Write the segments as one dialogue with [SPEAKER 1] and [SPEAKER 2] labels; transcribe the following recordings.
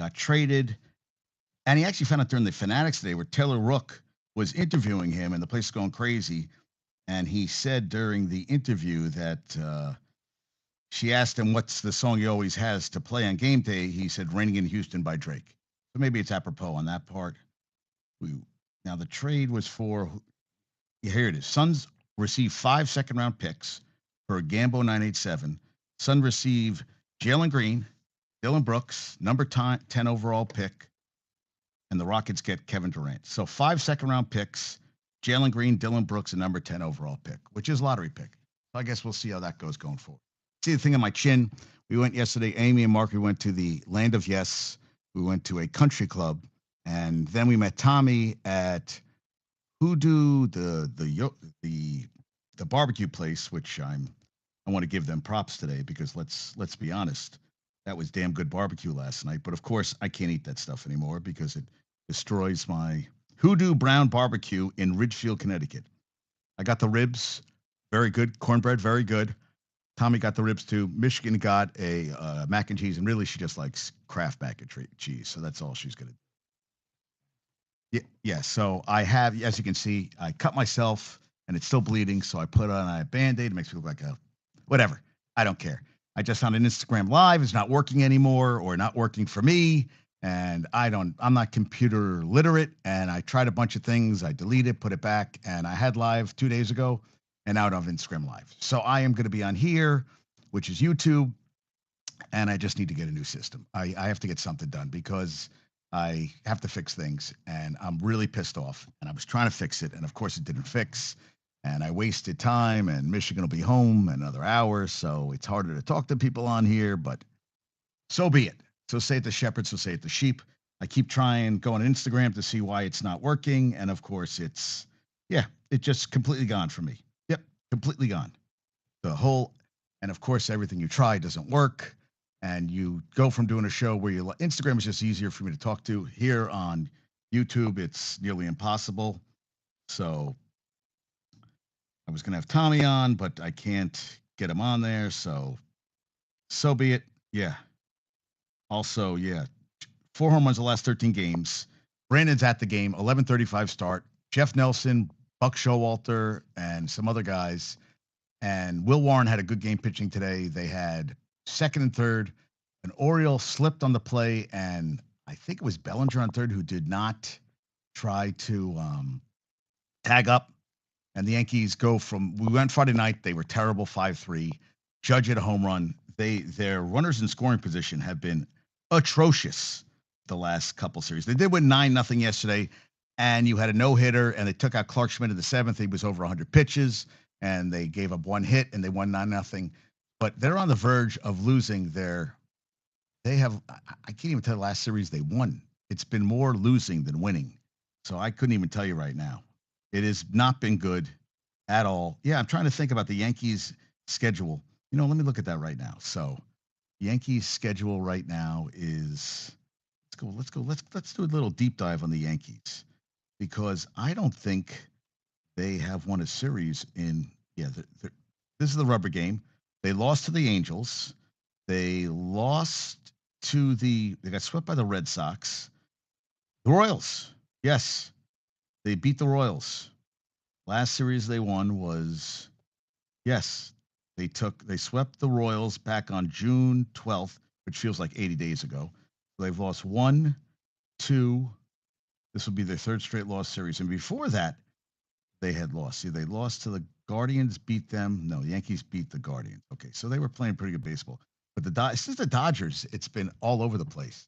[SPEAKER 1] got traded, and he actually found out during the Fanatics today where Taylor Rook was interviewing him, and the place is going crazy. And he said during the interview that she asked him what's the song he always has to play on game day. He said "Raining in Houston" by Drake. So maybe it's apropos on that part. We, now the trade was for, here it is. Suns received 5 second-round picks for a Gambo 987. Sun receive Jalen Green, Dylan Brooks, number 10 overall pick, and the Rockets get Kevin Durant. So 5 second-round picks, Jalen Green, Dylan Brooks, and number 10 overall pick, which is lottery pick. So I guess we'll see how that goes going forward. See the thing on my chin. We went yesterday, Amy and Mark, we went to the Land of Yes. We went to a country club, and then we met Tommy at Hoodoo, the barbecue place, which I want to give them props today because let's be honest, that was damn good barbecue last night. But of course, I can't eat that stuff anymore because it destroys my Hoodoo Brown Barbecue in Ridgefield, Connecticut. I got the ribs, very good. Cornbread, very good. Tommy got the ribs too. Michigan got a mac and cheese, and really she just likes Kraft mac and cheese, so that's all she's gonna do. Yeah. So I have, as you can see, I cut myself, and it's still bleeding, so I put on a Band-Aid. It makes me look like a whatever. I don't care. I just found an Instagram Live. It's not working anymore, or not working for me. And I'm not computer literate. And I tried a bunch of things. I deleted, put it back. And I had live 2 days ago, and now I don't have Instagram Live. So I am going to be on here, which is YouTube. And I just need to get a new system. I have to get something done because I have to fix things. And I'm really pissed off. And I was trying to fix it. And of course, it didn't fix. And I wasted time. And Michigan will be home in another hour. So it's harder to talk to people on here. But so be it. So say it to shepherds, so say it to sheep. I keep trying, going on Instagram to see why it's not working. And of course, it's just completely gone for me. Yep, completely gone. The whole, and of course, everything you try doesn't work. And you go from doing a show where Instagram is just easier for me to talk to. Here on YouTube, it's nearly impossible. So I was going to have Tommy on, but I can't get him on there. So be it. Yeah. Also, 4 home runs the last 13 games. Brandon's at the game, 11:35 start. Jeff Nelson, Buck Showalter, and some other guys. And Will Warren had a good game pitching today. They had second and third. An Oriole slipped on the play, and I think it was Bellinger on third who did not try to tag up. And the Yankees we went Friday night. They were terrible, 5-3. Judge hit a home run. Their runners in scoring position have been atrocious the last couple series. They did win 9-0 yesterday, and you had a no-hitter, and they took out Clark Schmidt in the 7th. He was over 100 pitches, and they gave up 1 hit, and they won 9-0. But they're on the verge of losing I can't even tell the last series they won. It's been more losing than winning. So I couldn't even tell you right now. It has not been good at all. Yeah, I'm trying to think about the Yankees' schedule. Let me look at that right now. So Yankees schedule right now is, let's do a little deep dive on the Yankees, because I don't think they have won a series in, this is the rubber game. They lost to the Angels. They lost they got swept by the Red Sox. The Royals. Yes. They beat the Royals. Last series they won was, yes, they swept the Royals back on June 12th, which feels like 80 days ago. So they've lost 1, 2. This will be their third straight loss series. And before that, they had lost. See, they lost to the Guardians, beat them. No, the Yankees beat the Guardians. Okay, so they were playing pretty good baseball. But since the Dodgers, it's been all over the place.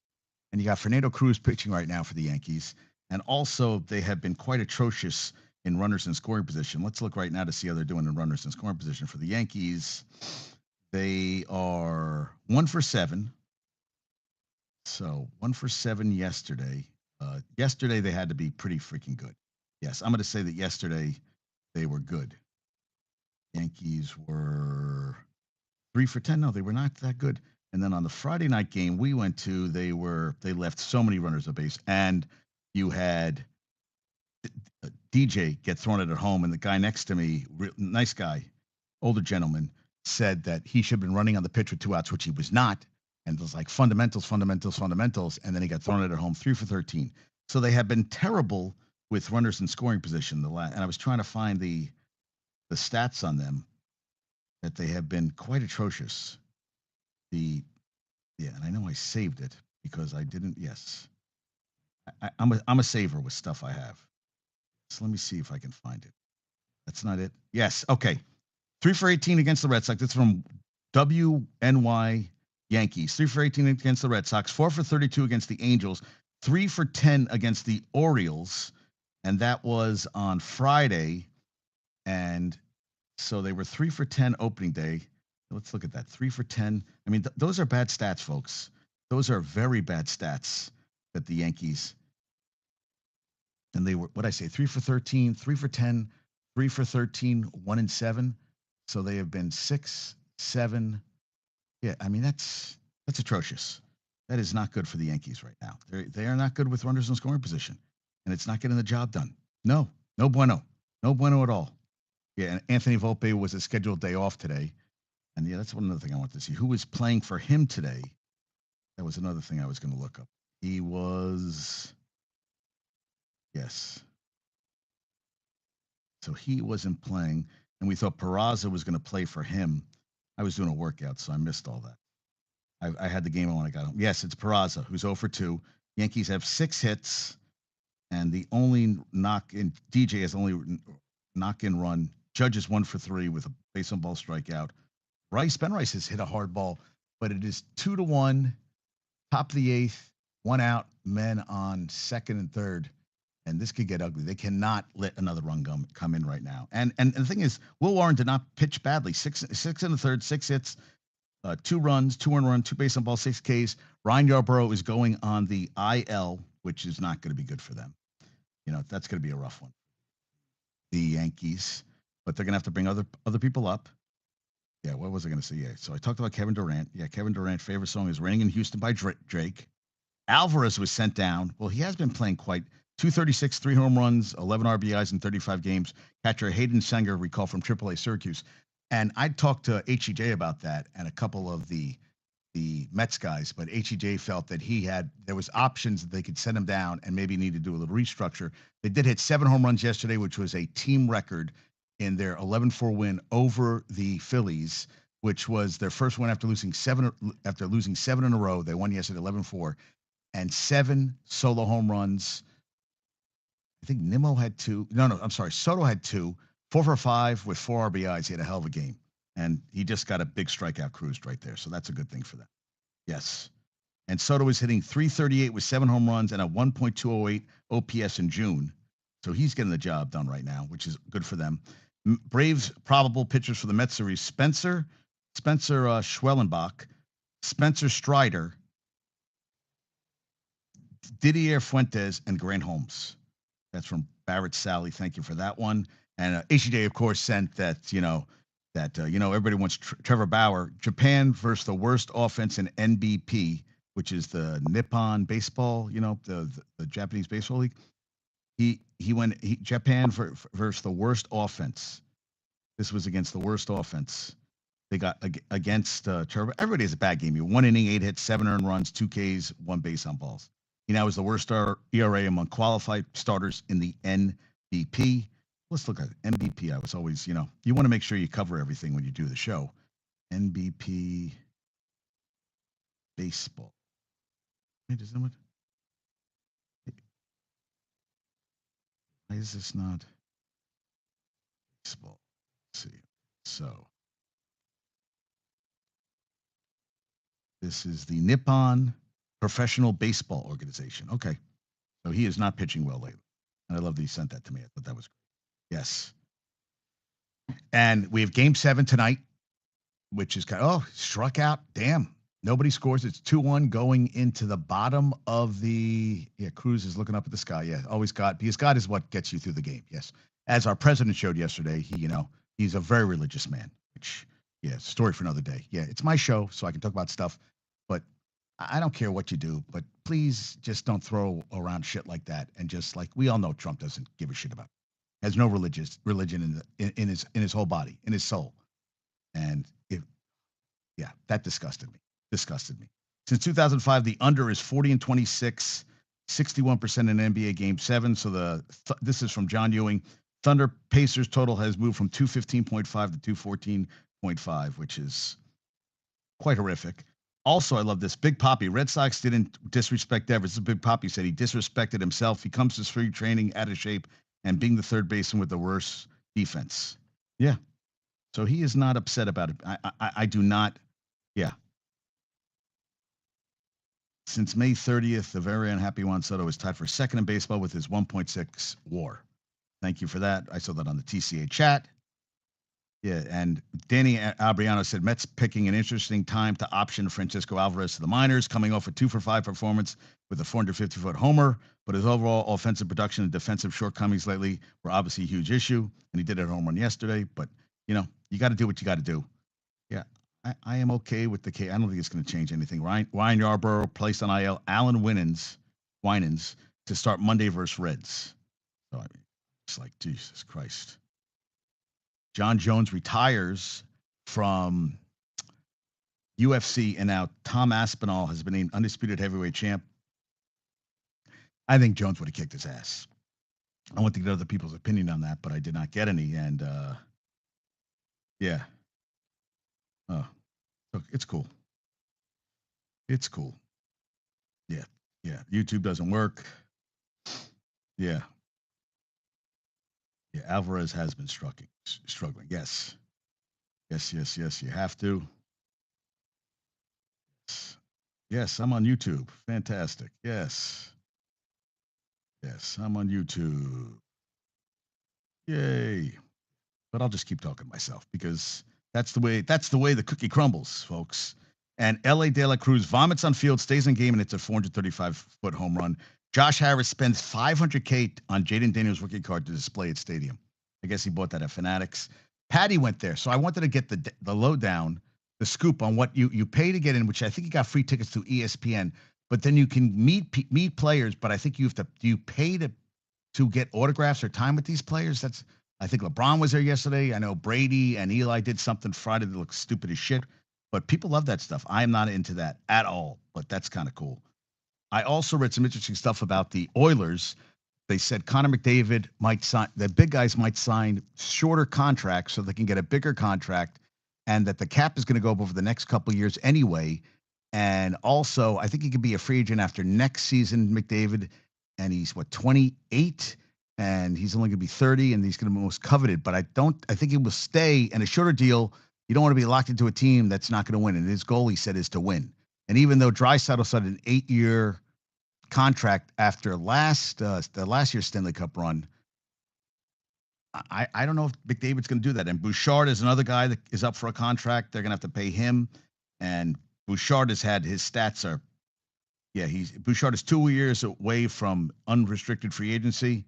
[SPEAKER 1] And you got Fernando Cruz pitching right now for the Yankees. And also, they have been quite atrocious in runners in scoring position. Let's look right now to see how they're doing in runners in scoring position for the Yankees. They are 1 for 7. So 1 for 7 yesterday. Yesterday, they had to be pretty freaking good. Yes, I'm going to say that yesterday they were good. Yankees were 3 for 10. No, they were not that good. And then on the Friday night game we went to, they left so many runners at base. And you had DJ get thrown at home, and the guy next to me, nice guy, older gentleman, said that he should have been running on the pitch with 2 outs, which he was not. And it was like fundamentals, fundamentals, fundamentals, and then he got thrown out at home 3 for 13. So they have been terrible with runners in scoring position. And I was trying to find the stats on them that they have been quite atrocious. The Yeah, and I know I saved it because I didn't. Yes, I'm a saver with stuff I have. So let me see if I can find it. That's not it. Yes. Okay. 3 for 18 against the Red Sox. That's from WNY Yankees. 3 for 18 against the Red Sox. 4 for 32 against the Angels. 3 for 10 against the Orioles. And that was on Friday. And so they were 3 for 10 opening day. Let's look at that. 3 for 10. I mean, those are bad stats, folks. Those are very bad stats that the Yankees, and they were, what I say, 3 for 13, 3 for 10, 3 for 13, 1-7. So they have been 6, 7. Yeah, I mean that's atrocious. That is not good for the Yankees right now. They are not good with runners in scoring position, and it's not getting the job done. No, no bueno, no bueno at all. Yeah, and Anthony Volpe was a scheduled day off today, and yeah, that's one other thing I want to see. Who was playing for him today? That was another thing I was going to look up. He was, yes. So he wasn't playing, and we thought Peraza was going to play for him. I was doing a workout, so I missed all that. I had the game on when I got home. Yes, it's Peraza, who's 0 for 2. Yankees have 6 hits, and the only knock in DJ has only knock in run. Judge is 1 for 3 with a base on ball strikeout. Ben Rice has hit a hard ball, but it is 2-1, top of the 8th, 1 out, men on second and third. And this could get ugly. They cannot let another run come in right now. And the thing is, Will Warren did not pitch badly. Six in the third, 6 hits, 2 runs, 2 earned run, 2 base on ball, 6 Ks. Ryan Yarbrough is going on the IL, which is not going to be good for them. That's going to be a rough one. The Yankees, but they're going to have to bring other people up. Yeah, what was I going to say? Yeah, so I talked about Kevin Durant. Yeah, Kevin Durant's favorite song is "Raining in Houston" by Drake. Alvarez was sent down. Well, he has been playing quite 236, 3 home runs, 11 RBIs in 35 games. Catcher Hayden Senger recalled from AAA Syracuse. And I talked to HEJ about that and a couple of the Mets guys, but HEJ felt that there was options that they could send him down and maybe need to do a little restructure. They did hit 7 home runs yesterday, which was a team record in their 11-4 win over the Phillies, which was their first win after losing 7 in a row. They won yesterday 11-4, and 7 solo home runs. I think Nimmo had 2. No, I'm sorry. Soto had 2. 4 for 5 with 4 RBIs. He had a hell of a game, and he just got a big strikeout cruise right there. So that's a good thing for them. Yes. And Soto was hitting 338 with 7 home runs and a 1.208 OPS in June. So he's getting the job done right now, which is good for them. Braves probable pitchers for the Mets series: Spencer Schwellenbach, Spencer Strider, Didier Fuentes, and Grant Holmes. That's from Barrett Sally. Thank you for that one. And HJ, of course, sent that, everybody wants Trevor Bauer. Japan versus the worst offense in NBP, which is the Nippon Baseball, the Japanese Baseball League. Japan versus the worst offense. This was against the worst offense. They got against Trevor. Everybody has a bad game. 1 inning, 8 hits, 7 earned runs, 2 Ks, 1 base on balls. He now is the worst ERA among qualified starters in the NBP. Let's look at it. NBP. I was always, you want to make sure you cover everything when you do the show. NBP baseball. Wait, is that what? Why is this not baseball? Let's see. So this is the Nippon Professional Baseball Organization. Okay. So he is not pitching well lately. And I love that he sent that to me. I thought that was great. Yes. And we have game 7 tonight, which is struck out. Damn. Nobody scores. It's 2-1 going into the bottom of the. Yeah, Cruz is looking up at the sky. Yeah, always God. Because God is what gets you through the game. Yes. As our president showed yesterday, he's a very religious man, which, yeah, story for another day. Yeah, it's my show, so I can talk about stuff. But I don't care what you do, but please just don't throw around shit like that. And just like we all know, Trump doesn't give a shit about it. Has no religion in his whole body, in his soul. And that disgusted me. Since 2005, the under is 40 and 26, 61% in NBA Game 7. So this is from John Ewing. Thunder Pacers total has moved from 215.5 to 214.5, which is quite horrific. Also, I love this. Big Poppy. Red Sox didn't disrespect Devers. This is Big Poppy said he disrespected himself. He comes to spring training out of shape and being the third baseman with the worst defense. Yeah. So he is not upset about it. I do not. Yeah. Since May 30th, the very unhappy Juan Soto is tied for second in baseball with his 1.6 WAR. Thank you for that. I saw that on the TCA chat. Yeah, and Danny Abriano said Mets picking an interesting time to option Francisco Alvarez to the minors, coming off a 2-for-5 performance with a 450-foot homer. But his overall offensive production and defensive shortcomings lately were obviously a huge issue, and he did it at home run yesterday. But you got to do what you got to do. Yeah, I am okay with the case. I don't think it's going to change anything. Ryan Yarbrough placed on IL Alan Winans to start Monday versus Reds. So it's like Jesus Christ. John Jones retires from UFC, and now Tom Aspinall has been named undisputed heavyweight champ. I think Jones would have kicked his ass. I want to get other people's opinion on that, but I did not get any. And yeah, it's cool. It's cool. Yeah, yeah. YouTube doesn't work. Yeah, yeah. Alvarez has been struggling. Yes. You have to. Yes, I'm on YouTube. Fantastic. Yes, I'm on YouTube. Yay! But I'll just keep talking to myself because that's the way the cookie crumbles, folks. And L.A. De La Cruz vomits on field, stays in game, and it's a 435-foot home run. Josh Harris spends $500K on Jaden Daniels' rookie card to display at stadium. I guess he bought that at Fanatics. Patty went there, so I wanted to get the lowdown, the scoop on what you pay to get in, which I think you got free tickets to ESPN. But then you can meet players. But I think you have to. Do you pay to get autographs or time with these players? I think LeBron was there yesterday. I know Brady and Eli did something Friday that looks stupid as shit. But people love that stuff. I am not into that at all. But that's kind of cool. I also read some interesting stuff about the Oilers. They said Connor McDavid might sign, the big guys might sign shorter contracts so they can get a bigger contract, and that the cap is going to go up over the next couple of years anyway. And also, I think he could be a free agent after next season, McDavid, and he's 28, and he's only going to be 30, and he's going to be most coveted. But I think he will stay in a shorter deal. You don't want to be locked into a team that's not going to win. And his goal, he said, is to win. And even though Draisaitl signed an 8-year contract after the last year's Stanley Cup run, I don't know if McDavid's going to do that. And Bouchard is another guy that is up for a contract. They're going to have to pay him. And Bouchard has had his stats are, Bouchard is 2 years away from unrestricted free agency,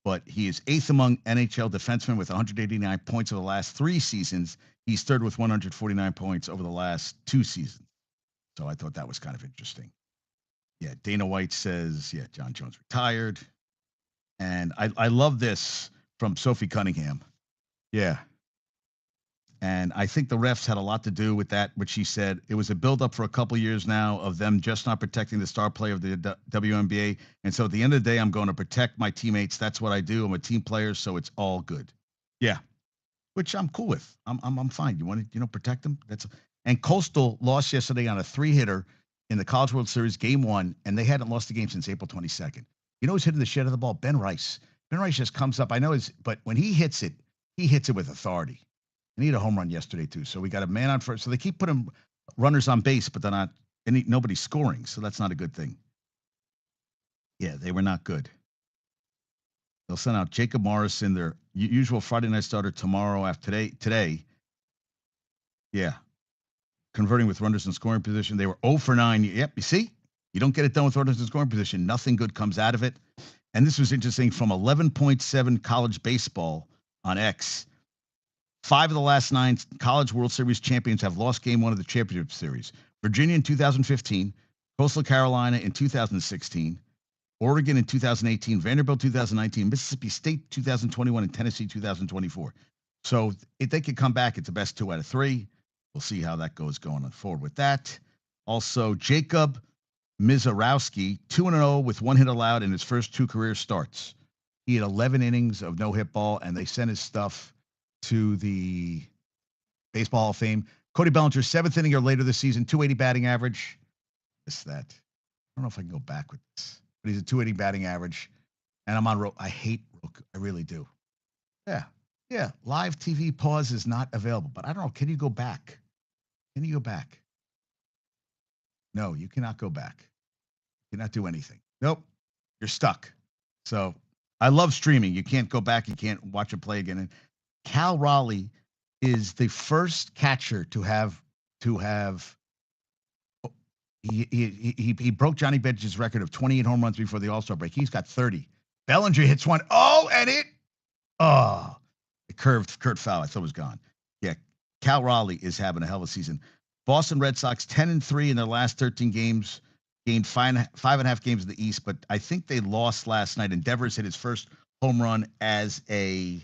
[SPEAKER 1] but he is 8th among NHL defensemen with 189 points over the last 3 seasons. He's 3rd with 149 points over the last 2 seasons. So I thought that was kind of interesting. Yeah, Dana White says, John Jones retired. And I love this from Sophie Cunningham. Yeah. And I think the refs had a lot to do with that, which she said. It was a buildup for a couple of years now of them just not protecting the star player of the WNBA. And so at the end of the day, I'm going to protect my teammates. That's what I do. I'm a team player, so it's all good. Yeah, which I'm cool with. I'm fine. You want to protect them? And Coastal lost yesterday on a 3-hitter in the College World Series Game 1, and they hadn't lost the game since April 22nd. You know who's hitting the shit out of the ball? Ben Rice. Ben Rice just comes up. I know but when he hits it with authority. And he had a home run yesterday too. So we got a man on first. So they keep putting runners on base, but they're not nobody's scoring. So that's not a good thing. Yeah, they were not good. They'll send out Jacob Morrison, their usual Friday night starter, tomorrow after today. Yeah. Converting with runners in scoring position. They were 0 for 9. Yep, you see? You don't get it done with runners in scoring position. Nothing good comes out of it. And this was interesting from 11.7 college baseball on X. 5 of the last 9 College World Series champions have lost Game 1 of the championship series. Virginia in 2015, Coastal Carolina in 2016, Oregon in 2018, Vanderbilt 2019, Mississippi State 2021, and Tennessee 2024. So if they could come back, it's the best 2 out of 3. We'll see how that goes going forward with that. Also, Jacob Mizorowski, 2-0 with one hit allowed in his first two career starts. He had 11 innings of no hit ball, and they sent his stuff to the Baseball Hall of Fame. Cody Bellinger, seventh inning or later this season, 280 batting average. This, that. I don't know if I can go back with this, but he's a 280 batting average. And I'm on Roku. I hate Roku. I really do. Yeah. Yeah. Live TV pause is not available, but I don't know. Can you go back? Can you go back? No, you cannot go back. You cannot do anything. Nope. You're stuck. So I love streaming. You can't go back. You can't watch it play again. And Cal Raleigh is the first catcher to have he broke Johnny Bench's record of 28 home runs before the All-Star break. He's got 30. Bellinger hits one. Oh, and it curved foul. I thought it was gone. Yeah, Cal Raleigh is having a hell of a season. Boston Red Sox 10-3 in their last 13 games, gained five and a half games in the East, but I think they lost last night. And Devers hit his first home run as a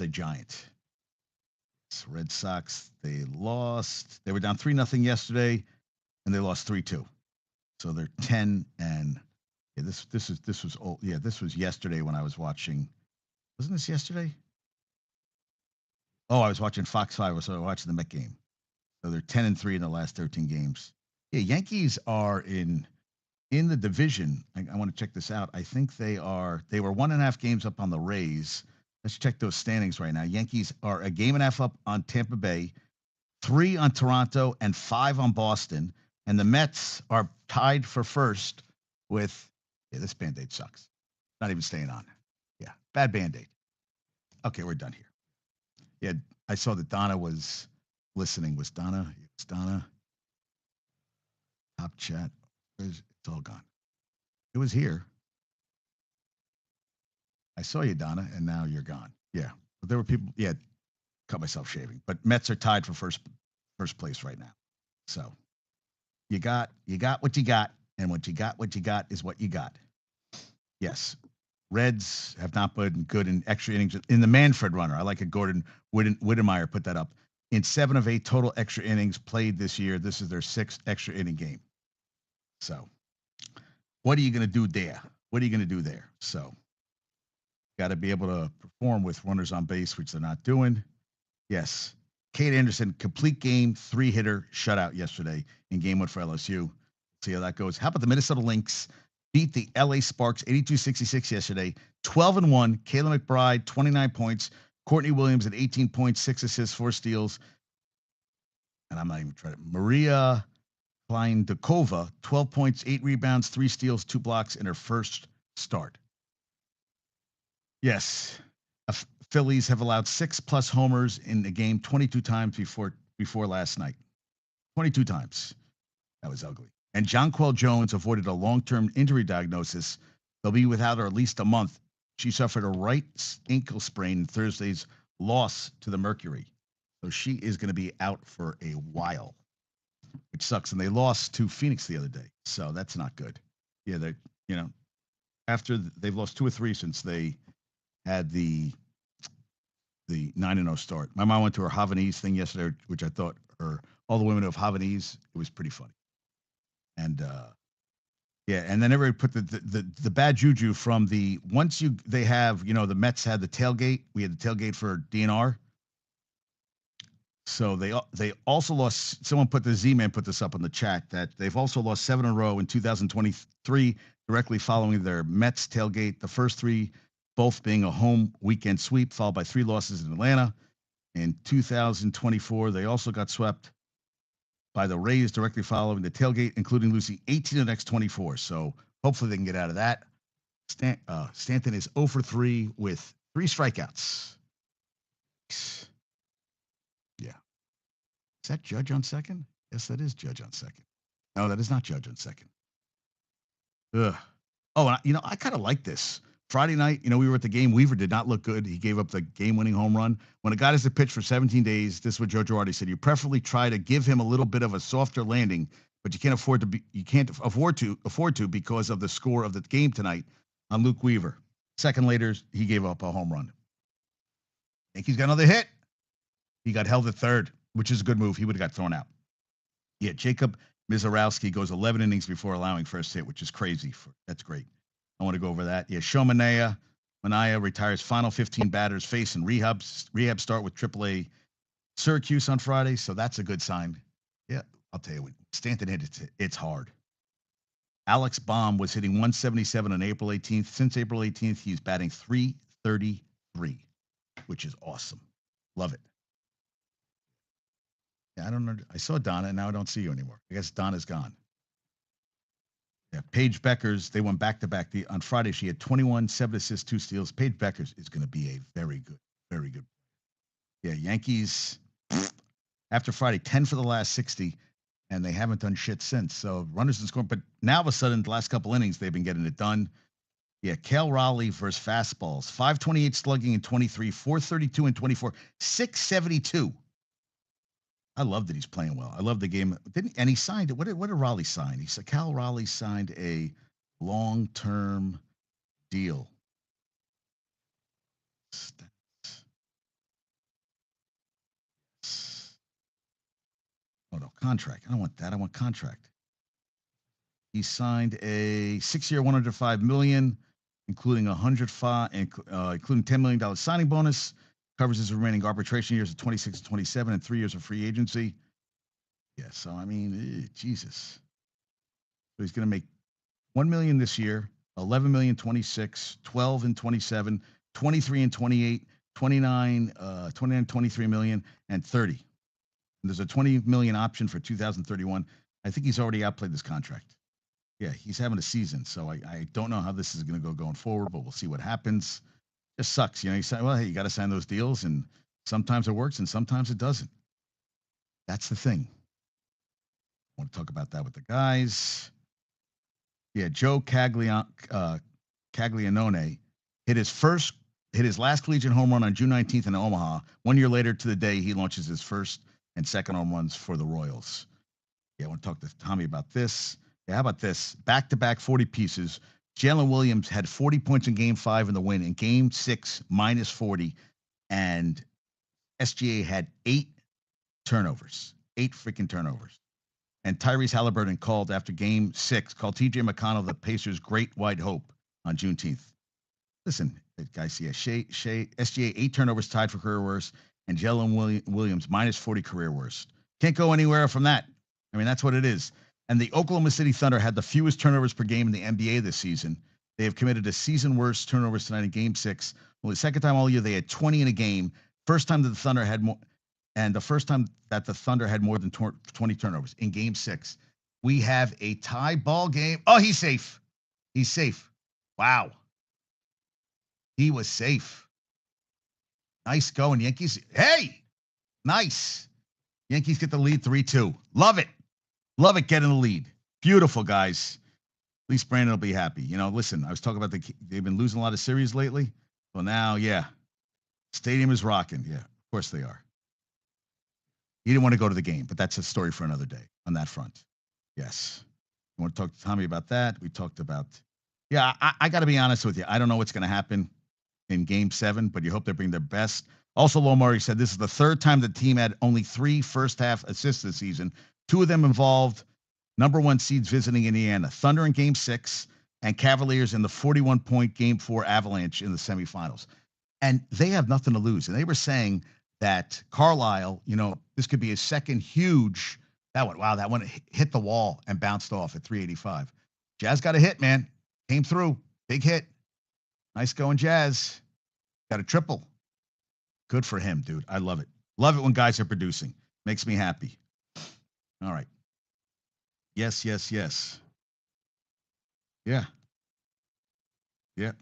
[SPEAKER 1] Giant. Red Sox, they lost. They were down 3-0 yesterday, and they lost 3-2. So they're 10 and yeah, this was old. Yeah, this was yesterday when I was watching. Wasn't this yesterday? Oh, I was watching Fox 5, so I was watching the Met game. So they're 10-3 in the last 13 games. Yeah, Yankees are in the division. I want to check this out. I think they were 1.5 games up on the Rays. Let's check those standings right now. Yankees are a game and a half up on Tampa Bay, 3 on Toronto, and 5 on Boston. And the Mets are tied for first with, this Band-Aid sucks. Not even staying on. Yeah, bad Band-Aid. Okay, we're done here. Yeah, I saw that Donna was listening. Was Donna? It's Donna. Top chat. It's all gone. It was here. I saw you, Donna, and now you're gone. Yeah, but there were people. Yeah, cut myself shaving. But Mets are tied for first place right now. So you got what you got, and what you got is what you got. Yes, Reds have not been good in extra innings in the Manfred runner. I like it. Gordon Wittemeyer put that up. In 7 of 8 total extra innings played this year, this is their 6th extra inning game. So, what are you going to do there? What are you going to do there? So, got to be able to perform with runners on base, which they're not doing. Yes. Kate Anderson, complete game, 3-hitter shutout yesterday in game 1 for LSU. See how that goes. How about the Minnesota Lynx beat the LA Sparks 82-66 yesterday, 12-1. Kayla McBride, 29 points. Courtney Williams at 18 points, 6 assists, 4 steals. And I'm not even trying to. Maria Kleindakova, 12 points, 8 rebounds, 3 steals, 2 blocks in her first start. Yes. Phillies have allowed 6+ homers in the game 22 times before last night. 22 times. That was ugly. And Jonquel Jones avoided a long-term injury diagnosis. They'll be without her at least a month. She suffered a right ankle sprain in Thursday's loss to the Mercury. So she is going to be out for a while, which sucks. And they lost to Phoenix the other day. So that's not good. Yeah, after they've lost 2 or 3 since they had the 9-0 start. My mom went to her Havanese thing yesterday, which I thought, all the women of Havanese, it was pretty funny. And and then everybody put the bad juju from the they have, the Mets had the tailgate. We had the tailgate for DNR. So they also lost. Someone put the Z-Man put this up on the chat that they've also lost 7 in a row in 2023 directly following their Mets tailgate. The first 3 both being a home weekend sweep, followed by 3 losses in Atlanta. In 2024, they also got swept by the Rays directly following the tailgate, including losing 18 of the next 24. So hopefully they can get out of that. Stanton is 0 for 3 with 3 strikeouts. Yeah. Is that Judge on second? Yes, that is Judge on second. No, that is not Judge on second. Ugh. Oh, and I kind of like this. Friday night, we were at the game. Weaver did not look good. He gave up the game-winning home run. When a guy has to pitch for 17 days, this is what Joe Girardi said. You preferably try to give him a little bit of a softer landing, but you can't afford to because of the score of the game tonight on Luke Weaver. Second later, he gave up a home run. Yankees got another hit. He got held at third. which is a good move. He would have got thrown out. Yeah, Jacob Mizorowski goes 11 innings before allowing first hit, which is crazy. That's great. I want to go over that. Yeah, Manaya retires final 15 batters facing rehab start with AAA Syracuse on Friday, so that's a good sign. Yeah, I'll tell you what, Stanton hit it's hard. Alex Baum was hitting 177 on April 18th. Since April 18th, he's batting 333, which is awesome. Love it. Yeah, I don't know. I saw Donna, and now I don't see you anymore. I guess Donna's gone. Yeah, Paige Beckers, they went back to back. On Friday, she had 21, 7 assists, 2 steals. Paige Beckers is going to be a very good, very good. Yeah, Yankees, after Friday, 10 for the last 60, and they haven't done shit since. So runners in scoring. But now, all of a sudden, the last couple innings, they've been getting it done. Yeah, Cal Raleigh versus fastballs. 528 slugging in 23, 432 and 24, 672. I love that he's playing well. I love the game. And he signed it. What did Raleigh sign? He said Cal Raleigh signed a long-term deal. Oh no, contract. I don't want that. I want contract. He signed a 6-year, 105 million, including 105, including $10 million signing bonus. Covers his remaining arbitration years of 26 and 27, and 3 years of free agency. Yeah, so I mean, Jesus. So he's going to make 1 million this year, 11 million 26, 12 and 27, 23 and 28, 29, 23 million, and 30. And there's a 20 million option for 2031. I think he's already outplayed this contract. Yeah, he's having a season, so I don't know how this is going to go going forward, but we'll see what happens. Just sucks, you know. You say, well, hey, you got to sign those deals, and sometimes it works, and sometimes it doesn't. That's the thing. I want to talk about that with the guys. Yeah, Joe Caglianone hit his last collegiate home run on June 19th in Omaha. 1 year later to the day, he launches his first and second home runs for the Royals. Yeah, I want to talk to Tommy about this. Yeah, how about this? Back-to-back 40 pieces. Jalen Williams had 40 points in Game 5 in the win. In Game 6, minus 40. And SGA had 8 turnovers. 8 freaking turnovers. And Tyrese Halliburton called after Game 6, called TJ McConnell the Pacers' great white hope on Juneteenth. Listen, guys, yeah, SGA 8 turnovers tied for career worst, and Jalen Williams minus 40 career worst. Can't go anywhere from that. I mean, that's what it is. And the Oklahoma City Thunder had the fewest turnovers per game in the NBA this season. They have committed a season worst turnovers tonight in Game 6. Only second time all year they had 20 in a game. First time that the Thunder had more, and the first time that the Thunder had more than 20 turnovers in Game 6. We have a tie ball game. Oh, he's safe. He's safe. Wow. He was safe. Nice going, Yankees. Hey, nice. Yankees get the lead 3-2. Love it. Love it getting the lead. Beautiful, guys. At least Brandon will be happy. You know, listen, I was talking about they've been losing a lot of series lately. Well, now, yeah. Stadium is rocking. Yeah, of course they are. He didn't want to go to the game, but that's a story for another day on that front. Yes. You want to talk to Tommy about that? We talked about, yeah, I got to be honest with you. I don't know what's going to happen in Game 7, but you hope they bring their best. Also, Lowell Murray said this is the third time the team had only 3 first-half assists this season. 2 of them involved number 1 seeds visiting Indiana. Thunder in Game 6 and Cavaliers in the 41-point Game 4 Avalanche in the semifinals. And they have nothing to lose. And they were saying that Carlisle, you know, this could be his second huge. That one hit the wall and bounced off at 385. Jazz got a hit, man. Came through. Big hit. Nice going, Jazz. Got a triple. Good for him, dude. I love it. Love it when guys are producing. Makes me happy. All right. Yes, yes, yes. Yeah. Yeah.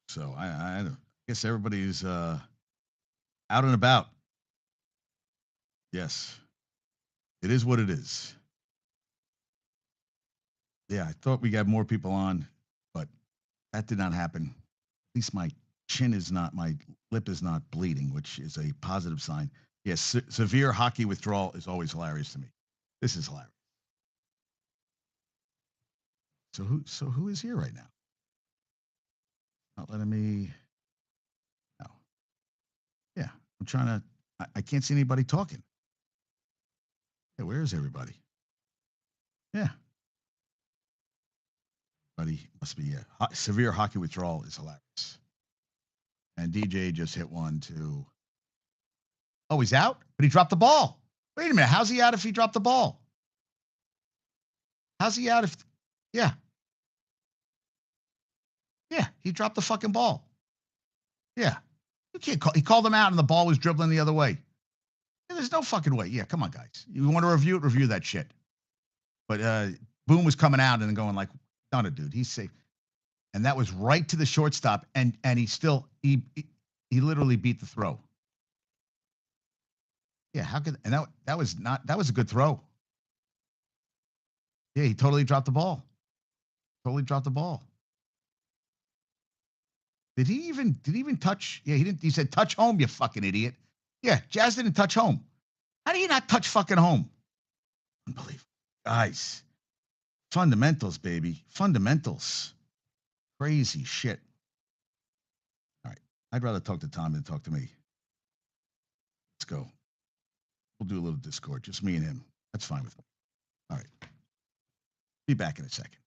[SPEAKER 1] So I guess everybody's out and about. Yes. It is what it is. Yeah, I thought we got more people on, but that did not happen. At least my lip is not bleeding, which is a positive sign. Yes, severe hockey withdrawal is always hilarious to me. This is hilarious. So who is here right now? Not letting me. No. Yeah, I'm trying to I can't see anybody talking. Yeah, where is everybody? Yeah, buddy must be severe hockey withdrawal is hilarious. And DJ just hit one too. Oh, he's out, but he dropped the ball. Wait a minute, how's he out if he dropped the ball? How's he out if? Yeah, yeah, he dropped the fucking ball. Yeah, you can't call. He called him out, and the ball was dribbling the other way. Yeah, there's no fucking way. Yeah, come on, guys. You want to review it? Review that shit. But Boone was coming out and going like, "Not a dude. He's safe." And that was right to the shortstop, and he still he literally beat the throw. Yeah, how could and that was a good throw. Yeah, he totally dropped the ball. Totally dropped the ball. Did he even touch? Yeah, he didn't. He said touch home, you fucking idiot. Yeah, Jazz didn't touch home. How do you not touch fucking home? Unbelievable. Guys, fundamentals, baby. Fundamentals. Crazy shit. All right. I'd rather talk to Tom than talk to me. Let's go. We'll do a little Discord, just me and him. That's fine with me. All right. Be back in a second.